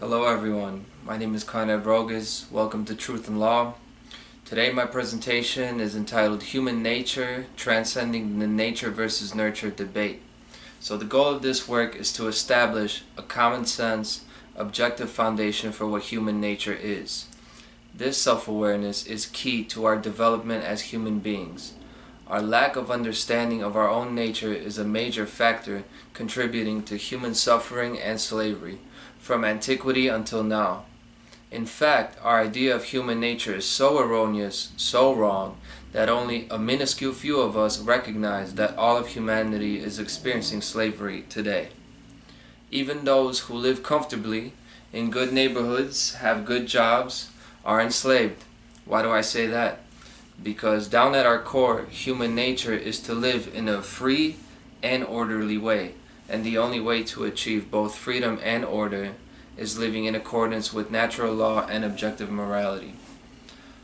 Hello everyone, my name is Conrad Rogas. Welcome to Truth and Law. Today my presentation is entitled Human Nature, Transcending the Nature versus Nurture Debate. So the goal of this work is to establish a common sense, objective foundation for what human nature is. This self-awareness is key to our development as human beings. Our lack of understanding of our own nature is a major factor contributing to human suffering and slavery, from antiquity until now. In fact, our idea of human nature is so erroneous, so wrong, that only a minuscule few of us recognize that all of humanity is experiencing slavery today. Even those who live comfortably, in good neighborhoods, have good jobs, are enslaved. Why do I say that? Because down at our core, human nature is to live in a free and orderly way. And the only way to achieve both freedom and order is living in accordance with natural law and objective morality.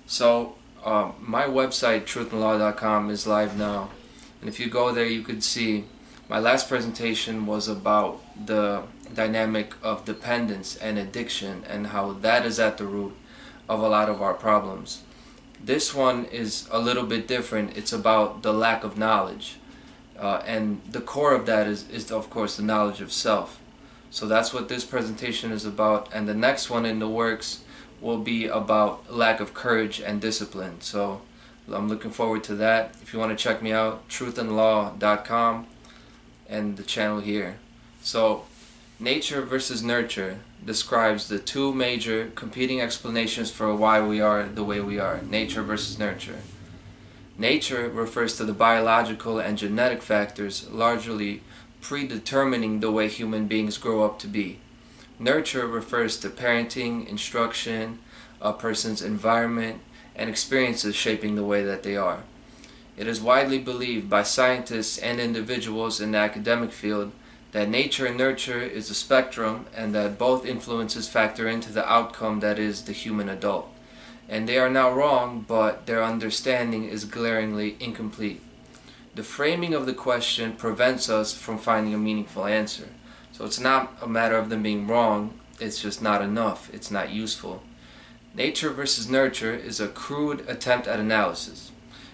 So, my website, truthandlaw.com, is live now. And if you go there, you could see my last presentation was about the dynamic of dependence and addiction and how that is at the root of a lot of our problems. This one is a little bit different. It's about the lack of knowledge. And the core of that is of course the knowledge of self. So that's what this presentation is about, and the next one in the works will be about lack of courage and discipline. So I'm looking forward to that. If you want to check me out, truthandlaw.com and the channel here. So nature versus nurture describes the two major competing explanations for why we are the way we are. Nature versus nurture. Nature refers to the biological and genetic factors largely predetermining the way human beings grow up to be. Nurture refers to parenting, instruction, a person's environment, and experiences shaping the way that they are. It is widely believed by scientists and individuals in the academic field that nature and nurture is a spectrum and that both influences factor into the outcome that is the human adult. And they are not wrong, but their understanding is glaringly incomplete. The framing of the question prevents us from finding a meaningful answer. So it's not a matter of them being wrong, it's just not enough, it's not useful. Nature versus nurture is a crude attempt at analysis.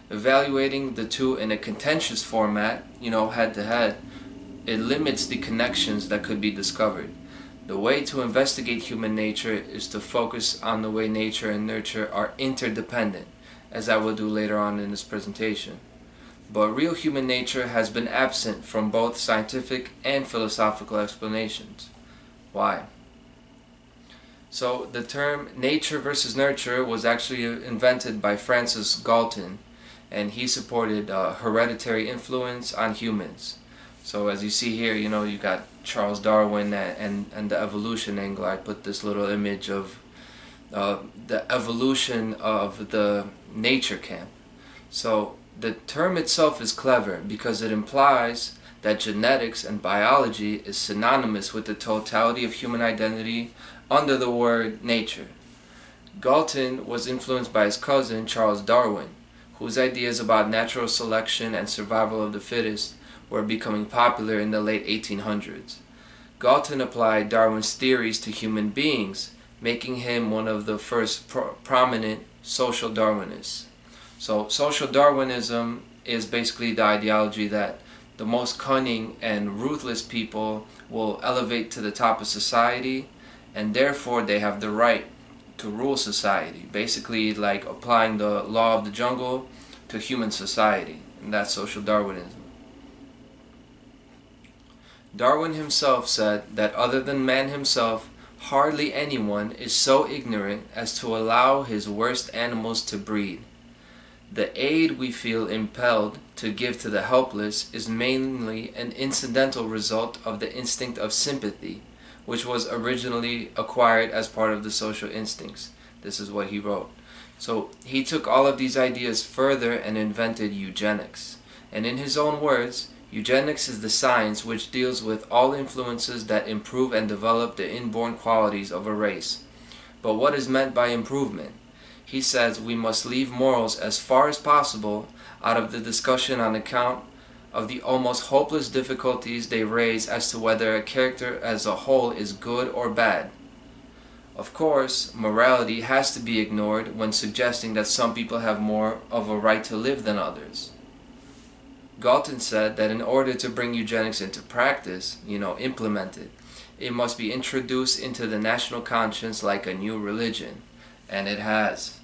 Evaluating the two in a contentious format, head to head, it limits the connections that could be discovered. The way to investigate human nature is to focus on the way nature and nurture are interdependent, as I will do later on in this presentation. But real human nature has been absent from both scientific and philosophical explanations. Why? So the term nature versus nurture was actually invented by Francis Galton, and he supported hereditary influence on humans. So as you see here, you got Charles Darwin and the evolution angle. I put this little image of the evolution of the nature camp. So the term itself is clever because it implies that genetics and biology is synonymous with the totality of human identity under the word nature. Galton was influenced by his cousin Charles Darwin, whose ideas about natural selection and survival of the fittest were becoming popular in the late 1800s. Galton applied Darwin's theories to human beings, making him one of the first prominent social Darwinists. So social Darwinism is basically the ideology that the most cunning and ruthless people will elevate to the top of society, and therefore they have the right to rule society. Basically like applying the law of the jungle to human society, and that's social Darwinism. Darwin himself said that other than man himself, hardly anyone is so ignorant as to allow his worst animals to breed. The aid we feel impelled to give to the helpless is mainly an incidental result of the instinct of sympathy, which was originally acquired as part of the social instincts. This is what he wrote. So he took all of these ideas further and invented eugenics. And in his own words, eugenics is the science which deals with all influences that improve and develop the inborn qualities of a race. But what is meant by improvement? He says we must leave morals as far as possible out of the discussion on account of the almost hopeless difficulties they raise as to whether a character as a whole is good or bad. Of course, morality has to be ignored when suggesting that some people have more of a right to live than others. Galton said that in order to bring eugenics into practice, implement it, it must be introduced into the national conscience like a new religion. And it has.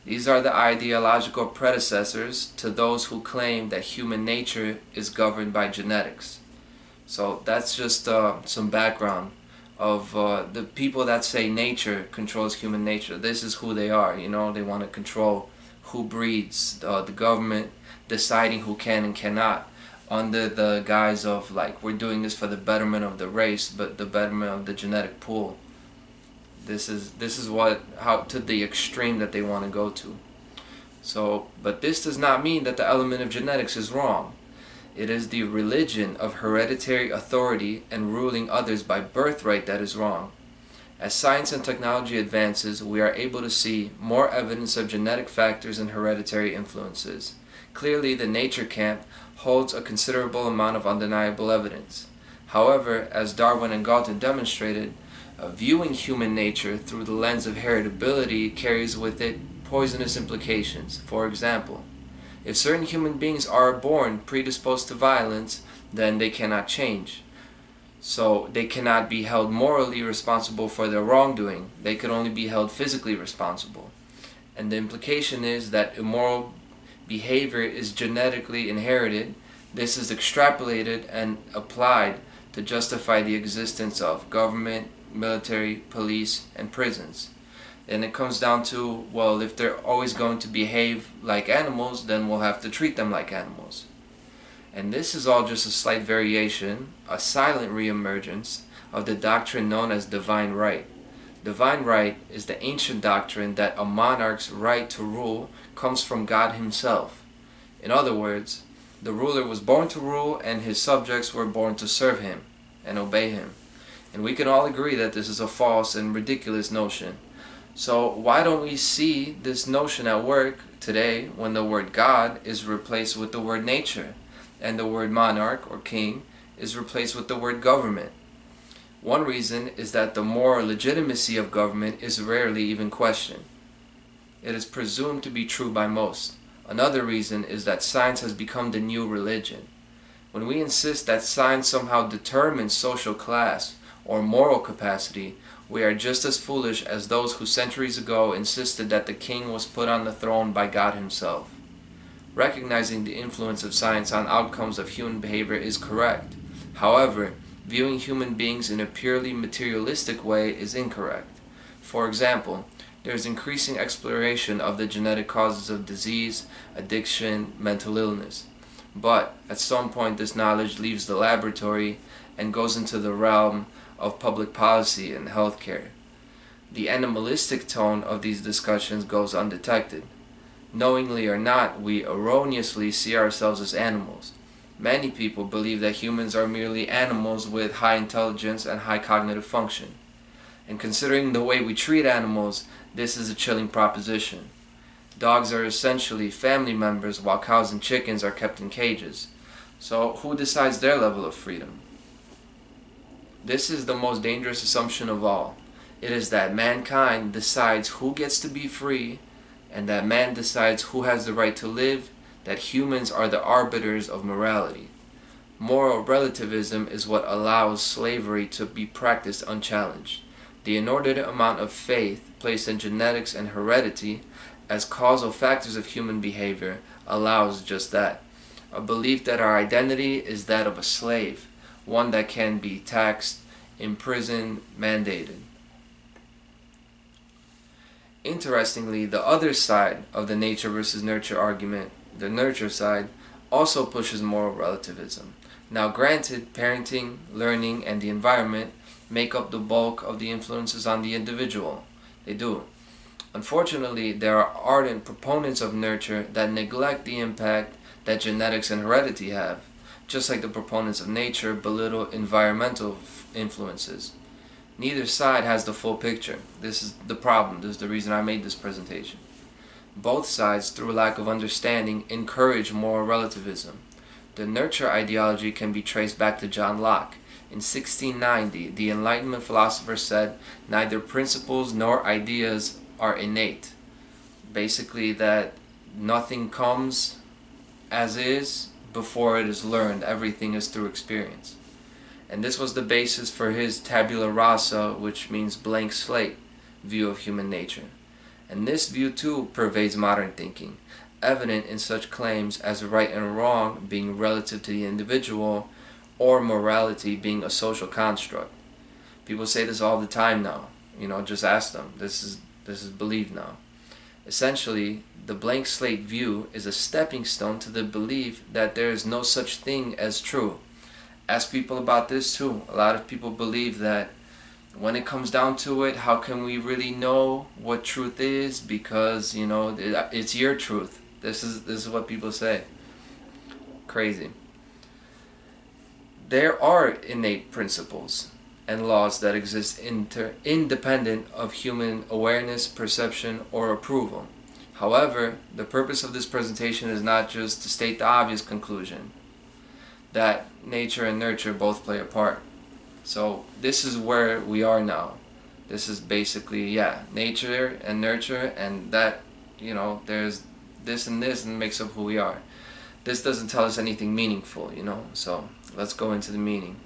These are the ideological predecessors to those who claim that human nature is governed by genetics. So that's just some background of the people that say nature controls human nature. This is who they are, they want to control who breeds, the government deciding who can and cannot, under the guise of like, we're doing this for the betterment of the race, but the betterment of the genetic pool. This is how to the extreme that they want to go to. So, but this does not mean that the element of genetics is wrong. It is the religion of hereditary authority and ruling others by birthright that is wrong. As science and technology advances, we are able to see more evidence of genetic factors and hereditary influences. Clearly, the nature camp holds a considerable amount of undeniable evidence. However, as Darwin and Galton demonstrated, viewing human nature through the lens of heritability carries with it poisonous implications. For example, if certain human beings are born predisposed to violence, then they cannot change. So they cannot be held morally responsible for their wrongdoing. They could only be held physically responsible. And the implication is that immoral behavior is genetically inherited. This is extrapolated and applied to justify the existence of government, military, police, and prisons. And it comes down to, well, if they're always going to behave like animals, then we'll have to treat them like animals. And this is all just a slight variation, a silent reemergence of the doctrine known as divine right. Divine right is the ancient doctrine that a monarch's right to rule comes from God himself. In other words, the ruler was born to rule and his subjects were born to serve him and obey him. And we can all agree that this is a false and ridiculous notion. So why don't we see this notion at work today when the word God is replaced with the word nature and the word monarch or king is replaced with the word government? One reason is that the moral legitimacy of government is rarely even questioned. It is presumed to be true by most. Another reason is that science has become the new religion. When we insist that science somehow determines social class or moral capacity, we are just as foolish as those who centuries ago insisted that the king was put on the throne by God himself. Recognizing the influence of science on outcomes of human behavior is correct. However, viewing human beings in a purely materialistic way is incorrect. For example, there is increasing exploration of the genetic causes of disease, addiction, mental illness. But at some point this knowledge leaves the laboratory and goes into the realm of public policy and healthcare. The animalistic tone of these discussions goes undetected. Knowingly or not, we erroneously see ourselves as animals. Many people believe that humans are merely animals with high intelligence and high cognitive function. And considering the way we treat animals, this is a chilling proposition. Dogs are essentially family members while cows and chickens are kept in cages. So who decides their level of freedom? This is the most dangerous assumption of all. It is that mankind decides who gets to be free, and that man decides who has the right to live, that humans are the arbiters of morality. Moral relativism is what allows slavery to be practiced unchallenged. The inordinate amount of faith placed in genetics and heredity as causal factors of human behavior allows just that. A belief that our identity is that of a slave, one that can be taxed, imprisoned, mandated. Interestingly, the other side of the nature versus nurture argument, the nurture side, also pushes moral relativism. Now granted, parenting, learning, and the environment make up the bulk of the influences on the individual. They do. Unfortunately, there are ardent proponents of nurture that neglect the impact that genetics and heredity have, just like the proponents of nature belittle environmental influences. Neither side has the full picture. This is the problem. This is the reason I made this presentation. Both sides, through lack of understanding, encourage moral relativism. The nurture ideology can be traced back to John Locke. In 1690, the Enlightenment philosopher said, "Neither principles nor ideas are innate." Basically, that nothing comes as is before it is learned. Everything is through experience. And this was the basis for his tabula rasa, which means blank slate, view of human nature. And this view too pervades modern thinking, evident in such claims as right and wrong being relative to the individual, or morality being a social construct. People say this all the time now. Just ask them. This is believed now. Essentially, the blank slate view is a stepping stone to the belief that there is no such thing as true. Ask people about this too. A lot of people believe that when it comes down to it, how can we really know what truth is? Because, it's your truth. This is what people say. Crazy. There are innate principles and laws that exist independent of human awareness, perception, or approval. However, the purpose of this presentation is not just to state the obvious conclusion that nature and nurture both play a part. So this is where we are now. This is basically, nature and nurture, and that, there's this and this and makes up who we are. This doesn't tell us anything meaningful, so let's go into the meaning.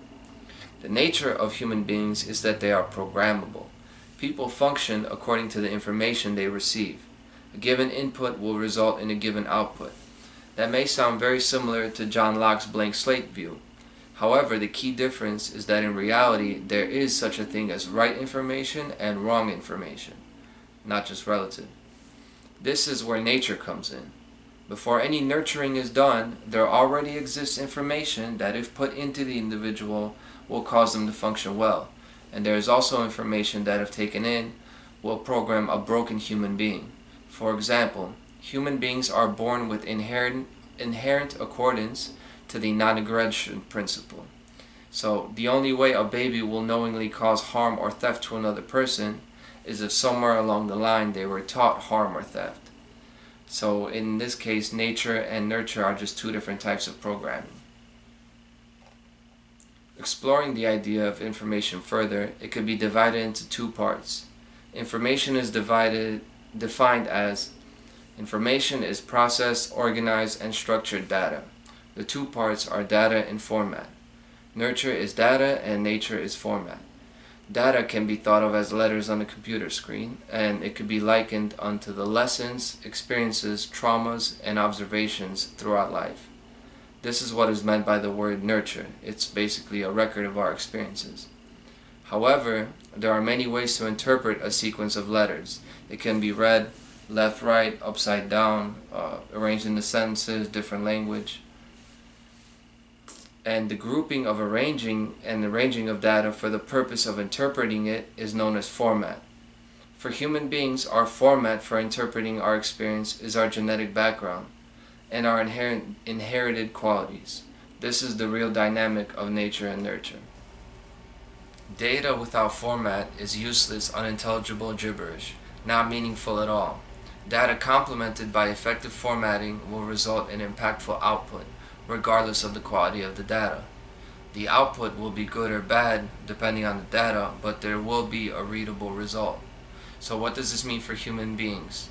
The nature of human beings is that they are programmable. People function according to the information they receive. A given input will result in a given output. That may sound very similar to John Locke's blank slate view. However, the key difference is that in reality, there is such a thing as right information and wrong information, not just relative. This is where nature comes in. Before any nurturing is done, there already exists information that, if put into the individual, will cause them to function well. And there is also information that, if taken in, will program a broken human being. For example, human beings are born with inherent accordance to the non-aggression principle. So the only way a baby will knowingly cause harm or theft to another person is if somewhere along the line they were taught harm or theft. So in this case, nature and nurture are just two different types of programming. Exploring the idea of information further, it could be divided into two parts. Information is defined as information is processed, organized, and structured data. The two parts are data and format. Nurture is data and nature is format. Data can be thought of as letters on a computer screen, and it could be likened unto the lessons, experiences, traumas, and observations throughout life. This is what is meant by the word nurture. It's basically a record of our experiences. However, there are many ways to interpret a sequence of letters. It can be read left, right, upside down, arranged into sentences, different language. And the grouping of arranging of data for the purpose of interpreting it is known as format. For human beings, our format for interpreting our experience is our genetic background and our inherited qualities. This is the real dynamic of nature and nurture. Data without format is useless, unintelligible gibberish, not meaningful at all. Data complemented by effective formatting will result in impactful output, regardless of the quality of the data. The output will be good or bad depending on the data, but there will be a readable result. So what does this mean for human beings?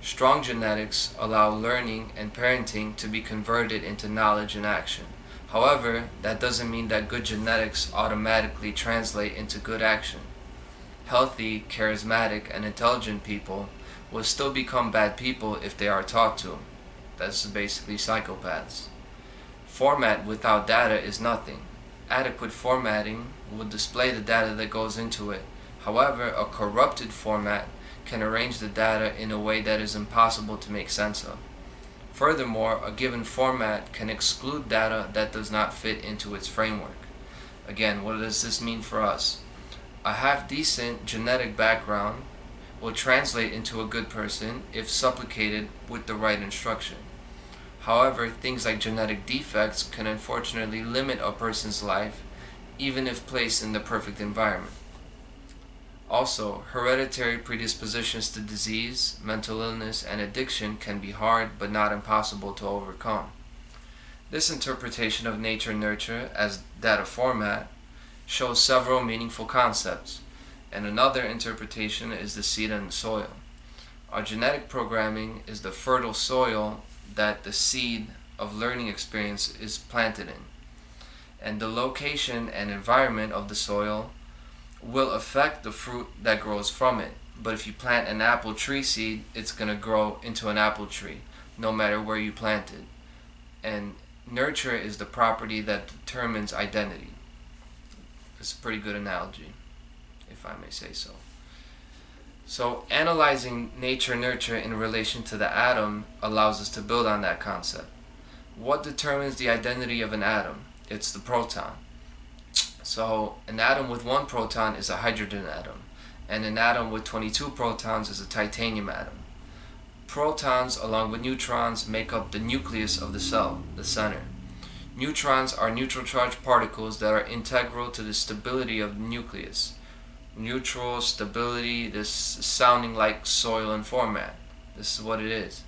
Strong genetics allow learning and parenting to be converted into knowledge and action. However, that doesn't mean that good genetics automatically translate into good action. Healthy, charismatic, and intelligent people will still become bad people if they are taught to. That's basically psychopaths. Format without data is nothing. Adequate formatting will display the data that goes into it. However, a corrupted format can arrange the data in a way that is impossible to make sense of. Furthermore, a given format can exclude data that does not fit into its framework. Again, what does this mean for us? A half-decent genetic background will translate into a good person if supplicated with the right instruction. However, things like genetic defects can unfortunately limit a person's life, even if placed in the perfect environment. Also, hereditary predispositions to disease, mental illness, and addiction can be hard but not impossible to overcome. This interpretation of nature and nurture as data format shows several meaningful concepts, and another interpretation is the seed and the soil. Our genetic programming is the fertile soil that the seed of learning experience is planted in, and the location and environment of the soil will affect the fruit that grows from it. But if you plant an apple tree seed, it's going to grow into an apple tree, no matter where you plant it. And nurture is the property that determines identity. It's a pretty good analogy, if I may say so. So analyzing nature-nurture in relation to the atom allows us to build on that concept. What determines the identity of an atom? It's the proton. So an atom with one proton is a hydrogen atom, and an atom with 22 protons is a titanium atom. Protons, along with neutrons, make up the nucleus of the cell, the center. Neutrons are neutral charged particles that are integral to the stability of the nucleus. Neutral stability, this is sounding like soil and format. This is what it is.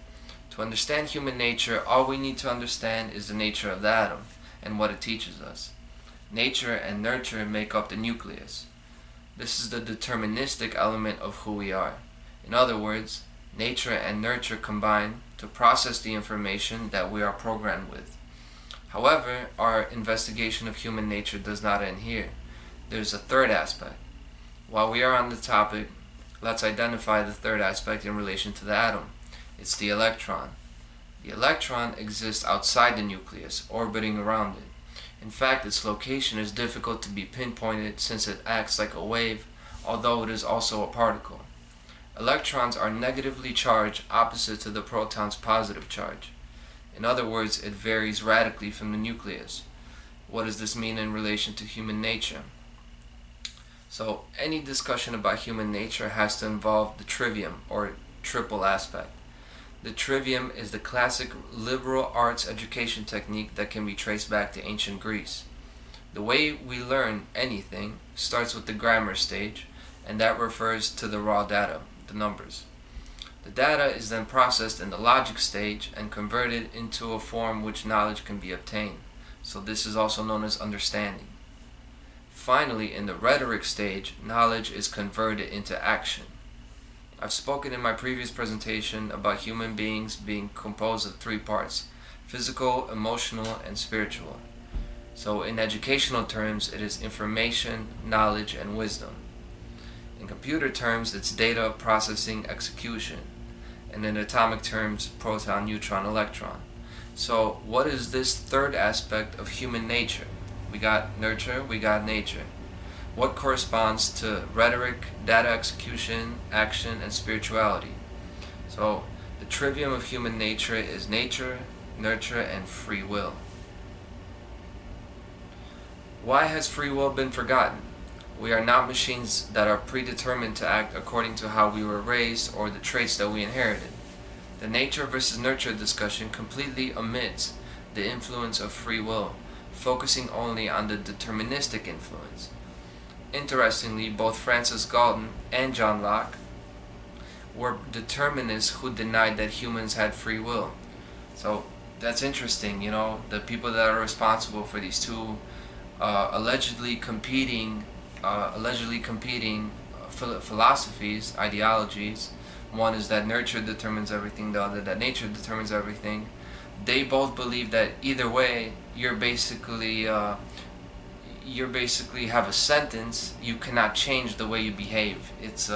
To understand human nature, all we need to understand is the nature of the atom and what it teaches us. Nature and nurture make up the nucleus. This is the deterministic element of who we are. In other words, nature and nurture combine to process the information that we are programmed with. However, our investigation of human nature does not end here. There's a third aspect. While we are on the topic, let's identify the third aspect in relation to the atom. It's the electron. The electron exists outside the nucleus, orbiting around it. In fact, its location is difficult to be pinpointed since it acts like a wave, although it is also a particle. Electrons are negatively charged, opposite to the proton's positive charge. In other words, it varies radically from the nucleus. What does this mean in relation to human nature? So, any discussion about human nature has to involve the trivium, or triple aspect. The trivium is the classic liberal arts education technique that can be traced back to ancient Greece. The way we learn anything starts with the grammar stage, and that refers to the raw data, the numbers. The data is then processed in the logic stage and converted into a form which knowledge can be obtained. So this is also known as understanding. Finally, in the rhetoric stage, knowledge is converted into action. I've spoken in my previous presentation about human beings being composed of three parts: physical, emotional, and spiritual. So in educational terms, it is information, knowledge, and wisdom. In computer terms, it's data, processing, execution. And in atomic terms, proton, neutron, electron. So what is this third aspect of human nature? We got nurture, we got nature. What corresponds to rhetoric, data execution, action, and spirituality? So the trivium of human nature is nature, nurture, and free will. Why has free will been forgotten? We are not machines that are predetermined to act according to how we were raised or the traits that we inherited. The nature versus nurture discussion completely omits the influence of free will, focusing only on the deterministic influence. Interestingly, both Francis Galton and John Locke were determinists who denied that humans had free will. So that's interesting, you know, the people that are responsible for these two allegedly competing philosophies, ideologies. One is that nurture determines everything, the other that nature determines everything. They both believe that either way, you're basically have a sentence. You cannot change the way you behave. It's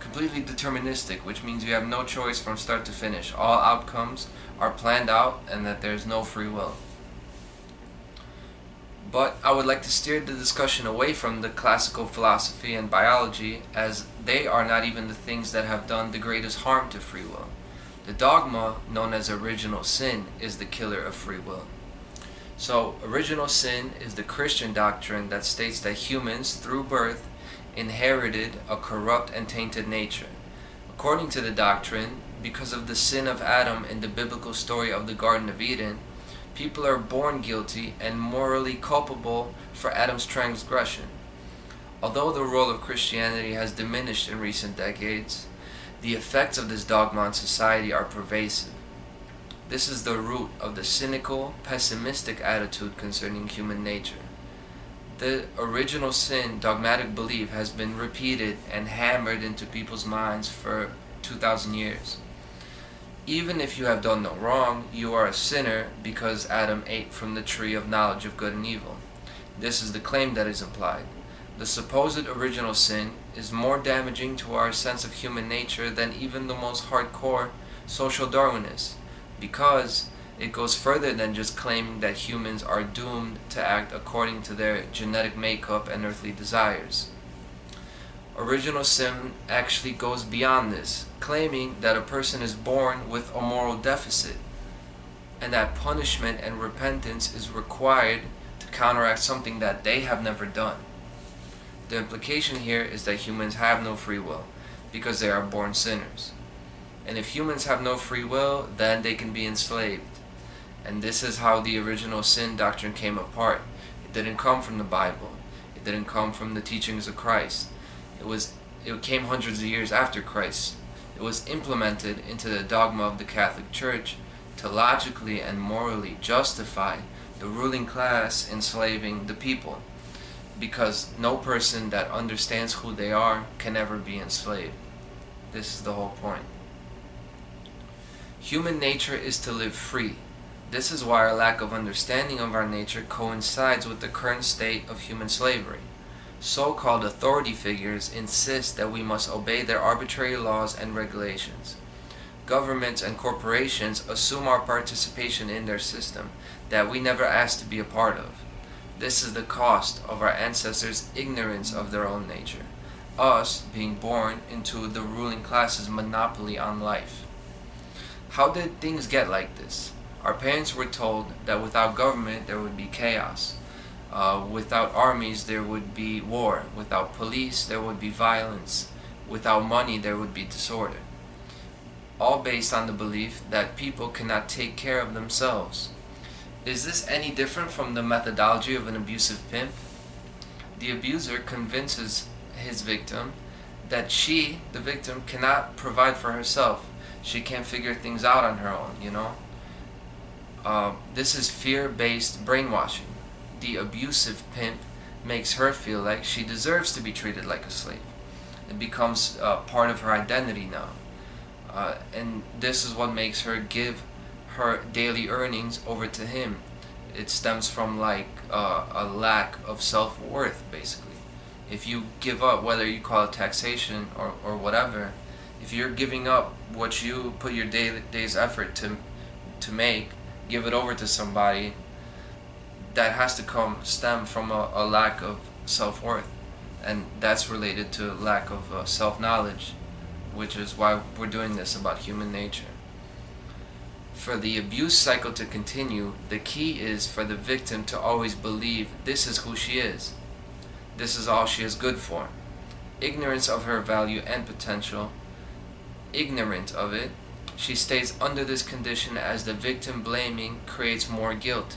completely deterministic, which means you have no choice from start to finish. All outcomes are planned out, and that there's no free will. But I would like to steer the discussion away from the classical philosophy and biology, as they are not even the things that have done the greatest harm to free will. The dogma, known as original sin, is the killer of free will. So, original sin is the Christian doctrine that states that humans, through birth, inherited a corrupt and tainted nature. According to the doctrine, because of the sin of Adam in the biblical story of the Garden of Eden, people are born guilty and morally culpable for Adam's transgression. Although the role of Christianity has diminished in recent decades, the effects of this dogma on society are pervasive. This is the root of the cynical, pessimistic attitude concerning human nature. The original sin, dogmatic belief, has been repeated and hammered into people's minds for 2,000 years. Even if you have done no wrong, you are a sinner because Adam ate from the tree of knowledge of good and evil. This is the claim that is implied. The supposed original sin is more damaging to our sense of human nature than even the most hardcore social Darwinists, because it goes further than just claiming that humans are doomed to act according to their genetic makeup and earthly desires. Original sin actually goes beyond this, claiming that a person is born with a moral deficit, and that punishment and repentance is required to counteract something that they have never done. The implication here is that humans have no free will, because they are born sinners. And if humans have no free will, then they can be enslaved. And this is how the original sin doctrine came apart. It didn't come from the Bible. It didn't come from the teachings of Christ. It came hundreds of years after Christ. It was implemented into the dogma of the Catholic Church to logically and morally justify the ruling class enslaving the people, because no person that understands who they are can ever be enslaved. This is the whole point. Human nature is to live free. This is why our lack of understanding of our nature coincides with the current state of human slavery. So-called authority figures insist that we must obey their arbitrary laws and regulations. Governments and corporations assume our participation in their system that we never asked to be a part of. This is the cost of our ancestors' ignorance of their own nature, us being born into the ruling class's monopoly on life. How did things get like this? Our parents were told that without government there would be chaos. Without armies there would be war. Without police there would be violence. Without money there would be disorder. All based on the belief that people cannot take care of themselves. Is this any different from the methodology of an abusive pimp? The abuser convinces his victim that she, the victim, cannot provide for herself. She can't figure things out on her own, This is fear-based brainwashing. The abusive pimp makes her feel like she deserves to be treated like a slave. It becomes part of her identity now. And this is what makes her give her daily earnings over to him. It stems from a lack of self-worth, basically. If you give up, whether you call it taxation or whatever, if you're giving up what you put your day's effort to make, give it over to somebody, that has to stem from a lack of self-worth, and that's related to lack of self-knowledge, which is why we're doing this about human nature. For the abuse cycle to continue, the key is for the victim to always believe this is who she is. This is all she is good for. Ignorance of her value and potential, ignorant of it, she stays under this condition as the victim blaming creates more guilt.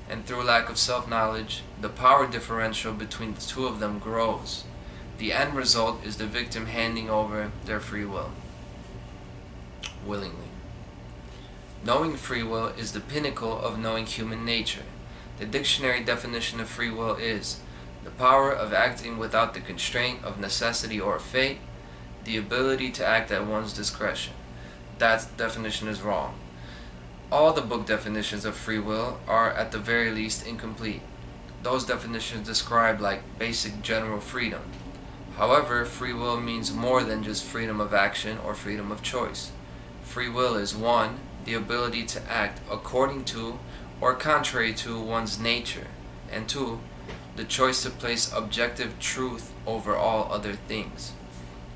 And through lack of self-knowledge, the power differential between the two of them grows. The end result is the victim handing over their free will, willingly. Knowing free will is the pinnacle of knowing human nature. The dictionary definition of free will is the power of acting without the constraint of necessity or fate, the ability to act at one's discretion. That definition is wrong. All the book definitions of free will are at the very least incomplete. Those definitions describe basic general freedom. However, free will means more than just freedom of action or freedom of choice. Free will is 1. The ability to act according to or contrary to one's nature, and 2. The choice to place objective truth over all other things.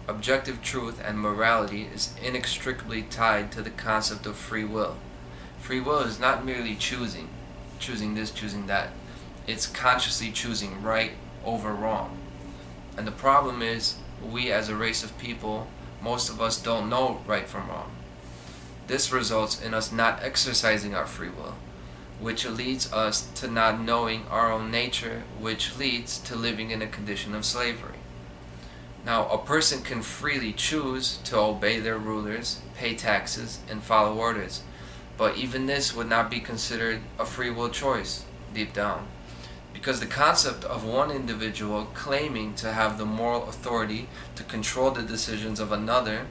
Objective truth and morality is inextricably tied to the concept of free will. Free will is not merely choosing this, choosing that. It's consciously choosing right over wrong. And the problem is, we as a race of people, most of us don't know right from wrong. This results in us not exercising our free will, which leads us to not knowing our own nature, which leads to living in a condition of slavery. Now, a person can freely choose to obey their rulers, pay taxes, and follow orders. But even this would not be considered a free will choice, deep down, Because the concept of one individual claiming to have the moral authority to control the decisions of another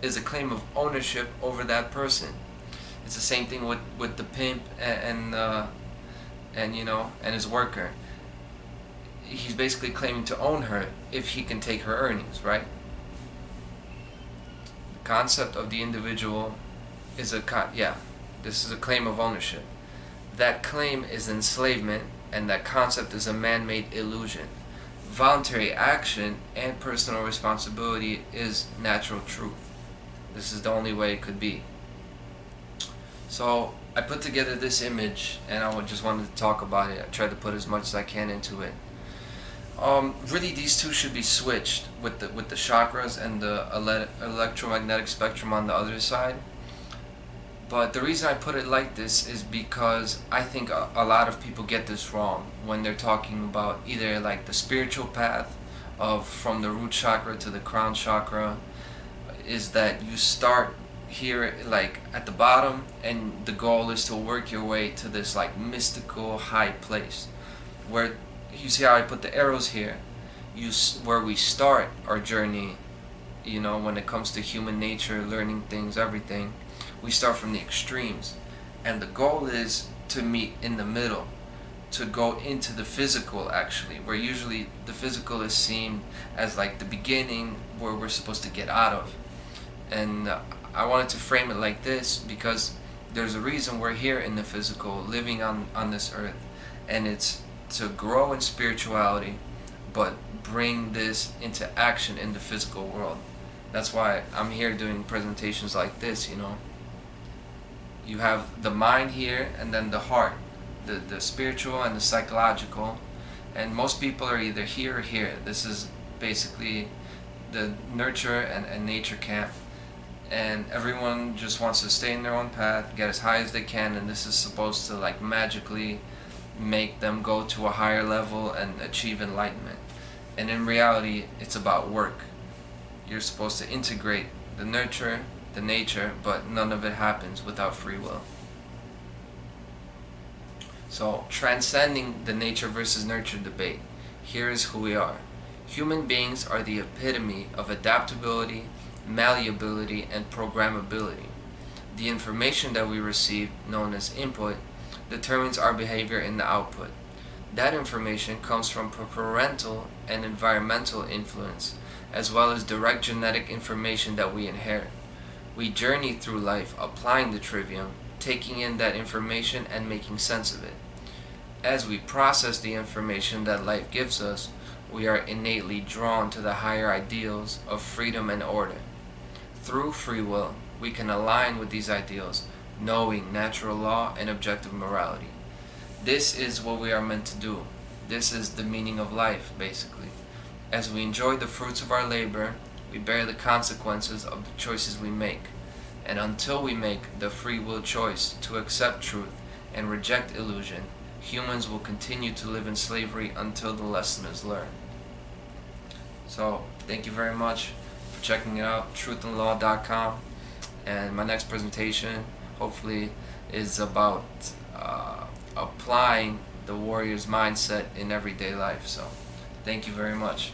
is a claim of ownership over that person. It's the same thing with the pimp and his worker. He's basically claiming to own her if he can take her earnings, right? The concept of the individual is this is a claim of ownership. That claim is enslavement, and that concept is a man-made illusion. Voluntary action and personal responsibility is natural truth. This is the only way it could be. So I put together this image, and I just wanted to talk about it. I tried to put as much as I can into it. Really, these two should be switched with the chakras and the electromagnetic spectrum on the other side. But the reason I put it like this is because I think a lot of people get this wrong when they're talking about either like the spiritual path of from the root chakra to the crown chakra, is that you start here like at the bottom and the goal is to work your way to this like mystical high place where you see how I put the arrows here, where we start our journey, when it comes to human nature, learning things, everything. We start from the extremes, and the goal is to meet in the middle, to go into the physical actually, where usually the physical is seen as like the beginning where we're supposed to get out of. And I wanted to frame it like this because there's a reason we're here in the physical, living on this earth, and it's to grow in spirituality but bring this into action in the physical world. That's why I'm here doing presentations like this. You have the mind here, and then the heart, the spiritual and the psychological, and most people are either here or here. This is basically the nurture and nature camp, and everyone just wants to stay in their own path, get as high as they can, and this is supposed to like magically make them go to a higher level and achieve enlightenment. And in reality, it's about work. You're supposed to integrate the nurture, the nature, but none of it happens without free will. So, transcending the nature versus nurture debate, here is who we are. Human beings are the epitome of adaptability, malleability, and programmability. The information that we receive, known as input, determines our behavior in the output. That information comes from parental and environmental influence, as well as direct genetic information that we inherit. We journey through life applying the trivium, taking in that information and making sense of it. As we process the information that life gives us, we are innately drawn to the higher ideals of freedom and order. Through free will, we can align with these ideals, knowing natural law and objective morality. This is what we are meant to do. This is the meaning of life, basically. As we enjoy the fruits of our labor, we bear the consequences of the choices we make. And until we make the free will choice to accept truth and reject illusion, humans will continue to live in slavery until the lesson is learned. So, thank you very much for checking it out, truthandlaw.com. And my next presentation, hopefully, is about applying the warrior's mindset in everyday life. So, thank you very much.